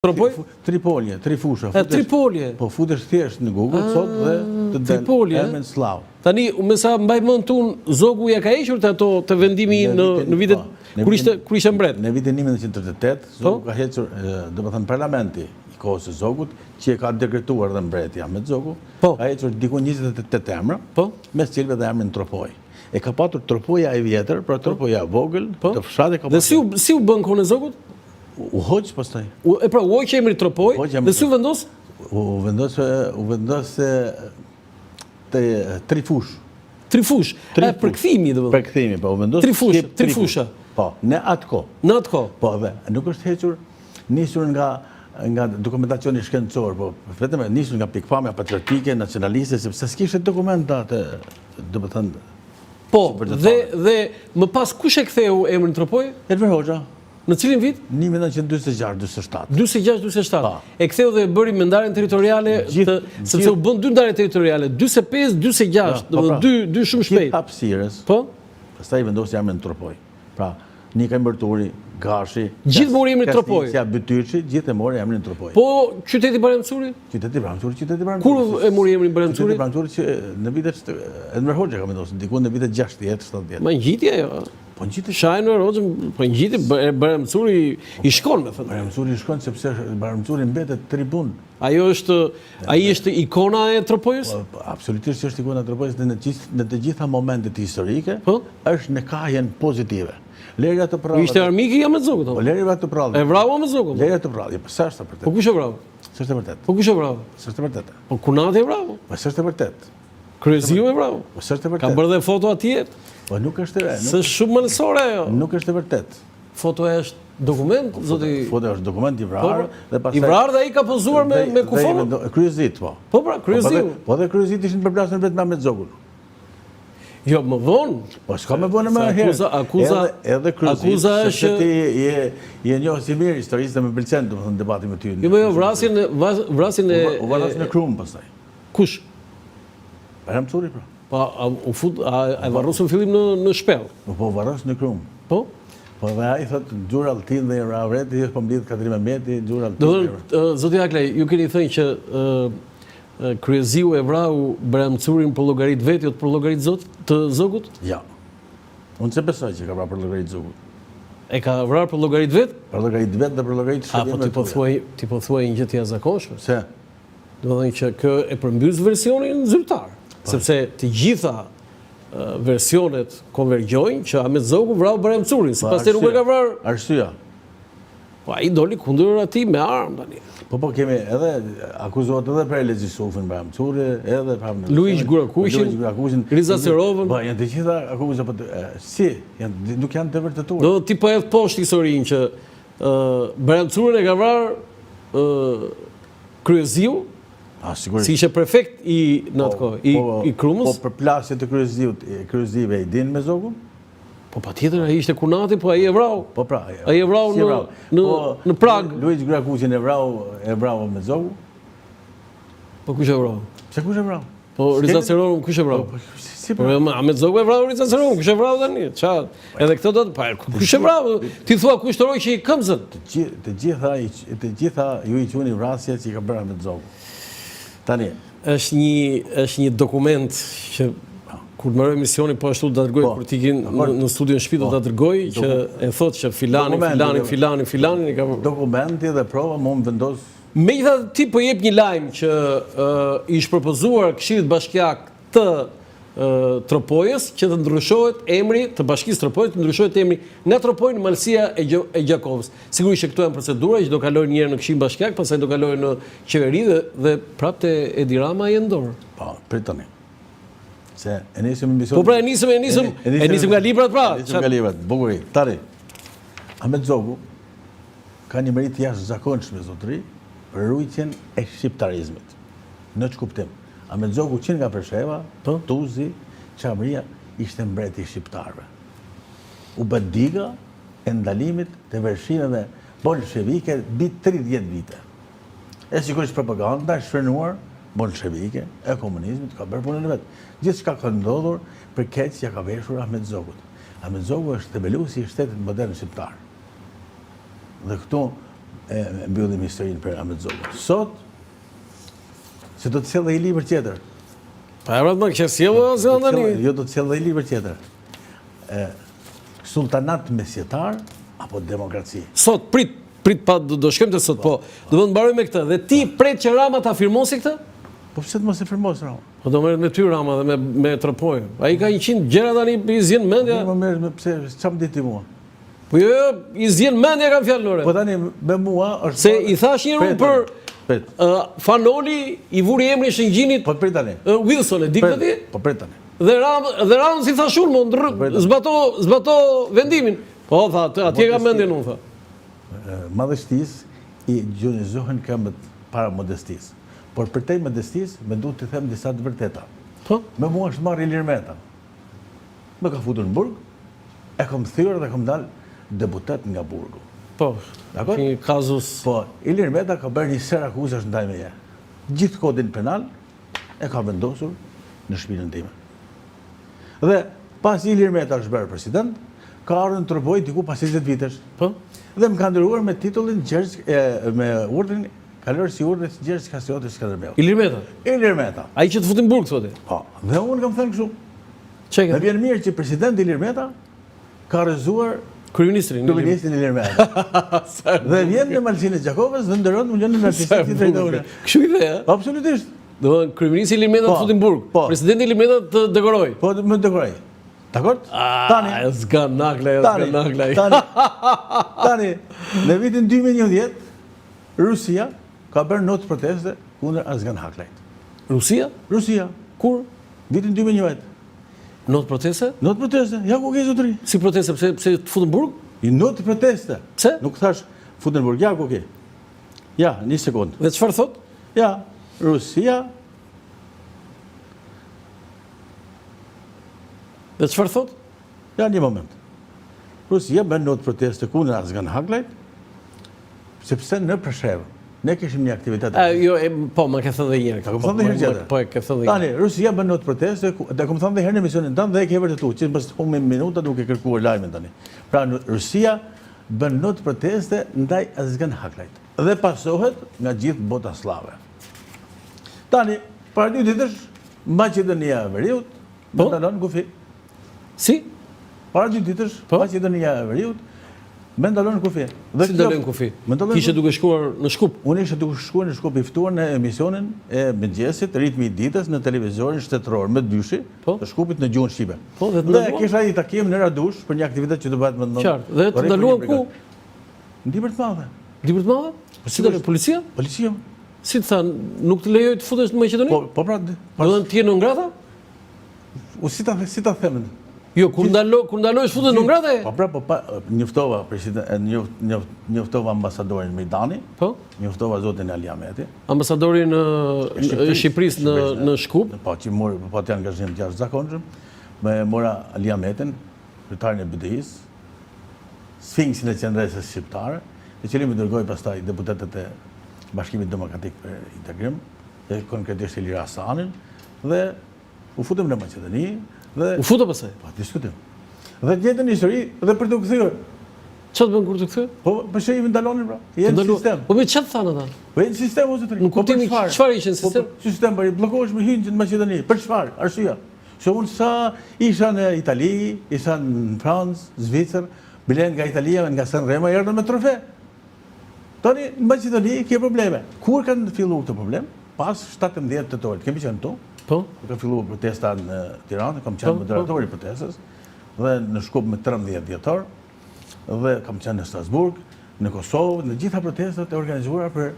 Tripolje, trifusha. Tripolje. Po futesh thjesht në Google sot dhe të del emrin Slav. Tani, me sa mbaj mend unë, Zogu ja ka hequr të ato të vendimi në vitet kur ishte mbret. Në vitin 1988, Zogu ka hequr, domethënë parlamenti i kohës së Zogut, që e ka dekretuar dhe mbretja me Zogu, ka hequr diku 28 emra, mes cilëve dhe emrin Tropoj. E ka patur Tropoja e vjetër, pra Tropoja e vogël, të fshatit ka patur. Dhe si u bën kohën e Zogut? U hoqë pastaj. Pra, u hoqë emri Tropoj, dhe si u vendos? U vendos Trifush. Trifush? Përkthimi, dhe vëllë? Përkthimi, po, u vendos Trifusha. Po, në atë ko. Në atë ko. Po, dhe, nuk është hequr, nisur nga dokumentacioni shkencor, po, vetëm nisur nga pikpamja patriotike, nacionaliste, sepse s'kishte dokumenta të, do të thënë, po, dhe më pas kush e ktheu emrin Tropoj? Enver Hoxha. Në cilin vit? 1946-47. 46-47. E ktheu dhe bëri me ndarjen territoriale, sepse u bën 2 ndarje territoriale, 45-46, dy shumë shpejt. Gjithë hapësirës. Po? Pastaj vendosi emrin Tropoj. Pra, Nika Mbërturi, Gashi, gjithë mori emrin Tropoj. Kastia Bytyrçi, gjithë e mori emrin Tropoj. Po, qyteti Baramcuri? Qyteti Baramcuri. Kur e mori emrin Baramcuri? Qyteti Baramcuri që në vitet Enver Hoxha ka vendosur, diku në vitet 60-70. Ma ngjitje ajo. Po ngjiti. Shajnë Hoxha, po ngjiti Baramcuri i shkon me thënë. Baramcuri i shkon sepse Baramcuri mbetet tribun. Ai është ikona e Tropojës? Absolutisht është ikona e Tropojës në të gjitha momentet historike, është në kahjen pozitive. Lerja të prallë. Ishte armik i Ahmet Zogut. Po lerja të prallë. E vrau Ahmet Zogut. Lerja të prallë, po s'është e vërtetë. Po kush e vrau? S'është e vërtetë. Po kush e vrau? S'është e vërtetë. Po Kunati e vrau? Po s'është e vërtetë. Kryeziu e vrau? Po s'është e vërtetë. Ka bërë dhe foto atje? Po nuk është e. S'është shumë mënësore ajo. Nuk është e vërtetë. Fotoja është dokument, zoti. Fotoja është dokument i vrarë dhe pastaj i vrarë dhe ai ka pozuar me kufon. Kryezit po. Po pra, kryeziu. Po dhe kryezit ishin përplasur vetëm me Ahmet Zogun. Jo, më vonë. Po s'ka më vonë më herë. Edhe akuza është ti je njohur si mirë historistë dhe më pëlqen domethënë debati me ty. Jo, vrasin e u varros në Krum pastaj. Kush? Baramcuri pra. Po u fut ai varrosën fillim në shpellë. Po varros në Krum. Po? Po dhe ai thotë Xhur Alltin dhe Ravreti po mbledh Katri Mehmeti, Xhur Alltin. Zoti Aklej, ju keni thënë që Kryeziu e vrau Baramcurin për llogarit vet, jo për llogarit të Zogut? Ja. Unë se besoj që ka vrarë për llogarit Zogut. E ka vrarë për llogarit vet? Për llogarit vet dhe për llogarit shërbimit. Po ti po thuaj një gjë të jashtëzakonshme. Se? Do të thënë që kë e përmbys versionin zyrtar, sepse të gjitha versionet konvergjojnë që Ahmet Zogu vrau Baramcurin, sipas se nuk e ka vrarë. Arsyeja. Po ai doli kundër atij me armë tani. Po kemi edhe akuzohet edhe për Elezi Sufin Baramcuri, edhe për Luiz Gurakushin, Riza Serovën. Po janë të gjitha akuza, po si, nuk janë të vërtetuar. Do ti po hedh poshtë historinë që Baramcurin e ka vrarë Kryeziu, si ishte prefekt i në atë kohë, i Krumës. Po përplasje të kryezive i din me Zogun? Po patjetër ai ishte Kunati, po ai e vrau. Po pra, ai e vrau në Prag. Luiz Gurakushin e vrau me Zogu. Po kush e vrau? Pse kush e vrau? Po Riza Serovën kush e vrau? Po Ahmet Zogu e vrau Riza Serovën, kush e vrau tani? Çfarë? Edhe këtë do të kush e vrau? Ti thua kushtoroj që i këmbzën. Të gjitha ju i quani vrasje që i ka bërë Ahmet Zogu. Tani është një dokument që kur mërë emisioni po ashtu të dërgoj, kur t'ikin në studion shtëpi do të dërgoj, që e thot që filanin i ka... Dokumenti dhe prova më vendos... Me i tha ti po jep një lajmë që ish propozuar Këshillit Bashkiak të Tropojës që të ndryshohet emri, të Bashkisë Tropojës të ndryshohet emri nga Tropoj në Malësia e Gjakovës. Sigurisht që këto janë procedura që do kalojnë njerë në Këshillin Bashkiak, pastaj do kalojnë në qeveri dhe prapte Edi Rama i ndorë. Po, pritoni. Se e nisim emision... Po pra e nisim nga librat pra. Nisim nga librat, bukuri. Tari, Ahmet Zogu ka një merit jashtëzakonshme zotëri për rujtjen e shqiptarizmit. Në ç'kuptim. Ahmet Zogu qenë nga Presheva, Tuzi, Çamria ishte mbreti i shqiptarëve. U bë diga e ndalimit të vershinave bolshevike mbi 30 vite. E sigurisht propaganda e shfrenuar bolshevike e komunizmit ka bërë punën e vet. Gjithçka ka ndodhur për keq ja ka veshur Ahmet Zogut. Ahmet Zogu është themeluesi i shtetit modern shqiptar. Dhe këtu e mbyllim historinë për Ahmet Zogu. Sot, se do të sjellë i libër tjetër. Pa e më kështë sjellë o zë ndani? Jo, do të sjellë i libër tjetër. Sultanat mesjetar apo demokraci. Sot, prit pa do shkojmë të sot, po. Do të mbaroj me këtë. Dhe ti pret që Rama ta firmosi këtë? Po pse të mos e firmos Rama? Po do merret me ty Rama dhe me Tropoj. Ai ka 100 gjëra tani i zjen mendja. Më merret me pse çam ditë ti mua. Po jo, i zjen mendja kam fjalë Lore. Po tani me mua është Se i thash një herë për Fanoli i vuri emrin Shëngjinit. Po prit tani. Wilson e di këtë ti? Po prit tani. Dhe Rama si thash unë, zbato vendimin. Po tha, atje ka mendjen unë tha. Madhështisë i gjonizohen këmbët para modestisë. Por për te modestisë, me duhet të them disa të vërteta. Po? Me mua është marrë Ilir Meta. Me ka futur në burg, e kom thyrë dhe kom dalë deputet nga burgu. Po, Dakor? një kazus... Po, Ilir Meta ka bërë një ser akuzash ndaj meje. Gjithë kodin penal e ka vendosur në shpinën time. Dhe pas Ilir Meta është bërë president, ka ardhur në Tropoj diku pas 20 vitesh. Po? Dhe më ka ndëruar me titullin me urdhrin kalor si urdhës Gjergj Kastrioti Skënderbeu. Ilir Meta? Ilir Meta. Ai që të futin burg, thotë. Po, dhe unë kam thënë kështu. Çeka? Me vjen mirë që presidenti Ilir Meta ka rrezuar Kryeministrin Ilir Meta. Dhe vjen në Malsinë e Gjakovës dhe ndëron milionin në artistë drejtore. Kështu ide, a? Absolutisht. Do të kryeministri Ilir Meta të futin burg. Presidenti Ilir Meta të dekoroj. Po, më dekoroj. Dakor? Tani, Tani, në vitin 2011, Rusia ka bërë notë proteste kundër Azgan Haklajt. Rusia? Rusia. Kur? Vitin 2011. Notë proteste? Notë proteste. Ja ku ke zotëri. Si proteste? Pse të futën burg? I notë proteste. Pse? Nuk thash futën burg. Ja ku ke. Ja, një sekundë. Dhe çfarë thot? Ja, Rusia. Dhe çfarë thot? Ja, një moment. Rusia bën notë proteste kundër Azgan Haklajt, sepse në Preshevë ne kishim një aktivitet. Jo, po, më ke thënë dhe një herë. Ka thënë dhe herë tjetër. Po, e ke thënë dhe një. Tani, Rusia bën notë proteste, dhe kam thënë dhe herë në emisionin tënd dhe e ke vërtetuar, që pas humbi minuta duke kërkuar lajmin tani. Pra, Rusia bën notë proteste ndaj Azgan Haklajt dhe pasohet nga gjithë bota slave. Tani, para 2 ditësh, Maqedonia e Veriut ndalon kufi. Si? Para 2 ditësh, Maqedonia e Veriut me ndalon kufi. Si ndalon kufi? Kishe duke shkuar në Shkup? Unë ishe duke shkuar në Shkup, i ftuar në emisionin e mëngjesit, ritmi i ditës në televizorin shtetëror me dyshi të Shkupit në gjuhën shqipe. Dhe kisha një takim në Radush për një aktivitet që do bëhet më ndonjë. Qartë. Dhe të ndaluan ku? Në Dibër të Madhe. Dibër të Madhe? Si dalë policia? Policia. Si të thanë, nuk të lejoj të futesh në Maqedoni? Po pra. Do të tjenë në ngrata? Si ta themen? Jo, kur ndaloj shfutën në ngrata e? Po pra, njoftova ambasadorin Mejdani, njoftova zotin Ali Ahmeti. Ambasadorin e Shqipërisë në Shkup? Po, që po të angazhim të jashtëzakonshëm, me mora Ali Ahmetin, kryetarin e BDI-s, sfinksin e qendresës shqiptare, i cili më dërgoi pastaj deputetët e Bashkimit Demokratik për Integrim, dhe konkretisht Ilir Hasanin, dhe u futëm në Maqedoni. U futë pasaj? Po, diskutim. Dhe gjetën histori dhe për të këthyrë. Që të bënë kur të këthyrë? Po, për që i ndalonin, pra. Jenë sistem. Po, me që të thanë ata? Po, jenë sistem, ose të rritë. Nuk kuptimi, qëfar ishën sistem? Sistem, për i blokohesh me hynë që në Maqedoni. Për qëfar? Arsyeja. Se unë sa isha në Itali, isha në Francë, Zvicër, bilen nga Italia, nga Sanremo, erdhën me trofe. Tani, në Maqedoni ke probleme. Kur kanë filluar këtë problem? Pas 17 tetorit. Kemi qenë tu? Po? Ka filluar protesta në Tiranë, kam qenë moderatori i protestës, dhe në Shkup me 13 dhjetor, dhe kam qenë në Strasburg, në Kosovë, në gjitha protestat e organizuara për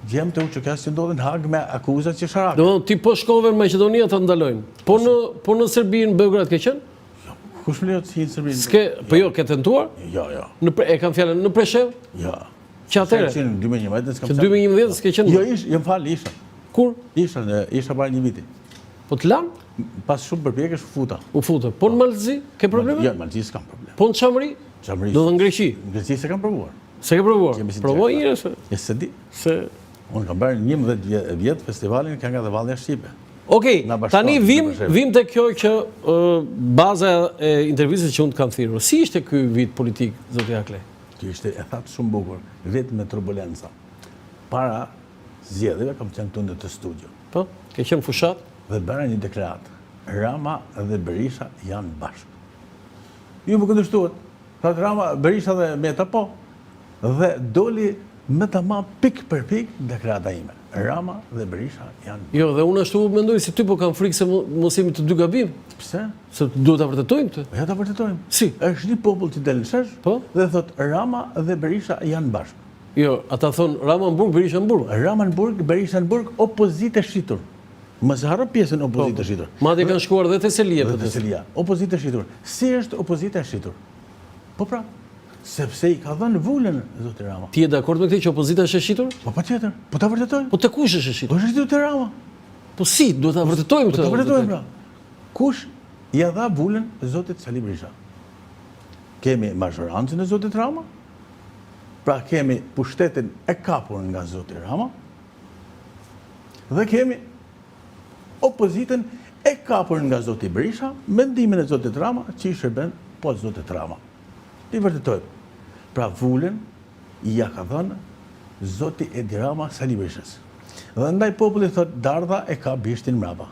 gjemë të uçëkas që ndodhin Hag me akuzat që sharak. Do ti po shkove në Maqedoni të ndalojnë. Po në Serbi, në Beograd ke qenë? Kush më lejo të hinë në Serbi? Po jo, ke tentuar? Jo. E kam fjallën në Preshev? Jo. Që atëre? Që në 2011 Që 2011 s'ke qenë? Jo, jam falë, isha. Kur? Isha para një viti. Po të lanë? Pas shumë përpjekësh futa. U futa. Po në Malzi, ke probleme? Jo, në Malzi s'kam problem. Po në Qamëri? Do dhe në Greqi? Në Greqi se kam provuar. Se ke provuar? Provoj njëre se? Se di. Se... Unë kam bërë 11 vjetë festivalin Kënga dhe Vallja Shqipe. Okej, tani vim të kjo që baza e intervjistës që unë të kam thirur. Si ishte ky vit politik, zoti Haklaj? Kjo ishte e thatë shumë bukur, vetë me turbulenca. Para zgjedhjeve kam qenë këtu në të studio. Po, ke qenë fushat? Dhe bëra një deklarat. Rama dhe Berisha janë bashkë. Ju më këndështuat. Thatë Rama, Berisha dhe Meta po. Dhe doli me të ma pik për pik deklarata ime. Rama dhe Berisha janë bashkë. Jo, dhe unë ashtu mendoj si ty, po kam frikë se mos jemi të dy gabim. Pse? Se duhet ta vërtetojmë të. Ja ta vërtetojmë. Si? Është një popull që del në shesh Po? dhe thot Rama dhe Berisha janë bashkë. Jo, ata thonë Rama në burg, Berisha në burg. Rama në burg, Berisha në burg, opozitë e shitur. Mos harro pjesën opozitë e shitur. Madje kanë shkuar dhe te Selia Dhe për të të. Selia, opozitë e shitur. Si është opozitë e shitur? Po pra, sepse i ka dhënë vullën zoti Rama. Ti je dakord me këtë që opozita është e shitur? Po patjetër, po ta vërtetoj. Po te kush është e shitur? Po është shitur te Rama. Po si, duhet ta vërtetojmë Po këtë. ta vërtetojmë pra. Kush ja dha vullën zotit Sali Berisha? Kemi mazhorancën e zotit Rama. Pra kemi pushtetin e kapur nga zoti Rama. Dhe kemi opozitën e kapur nga zoti Berisha, mendimin e zotit Rama që i shërben po zotit Rama. I vërtetojmë. Pra vullën ja ka dhënë zoti Edi Rama Sali Berishës. Dhe ndaj populli thot Dardha e ka bishtin mrapa.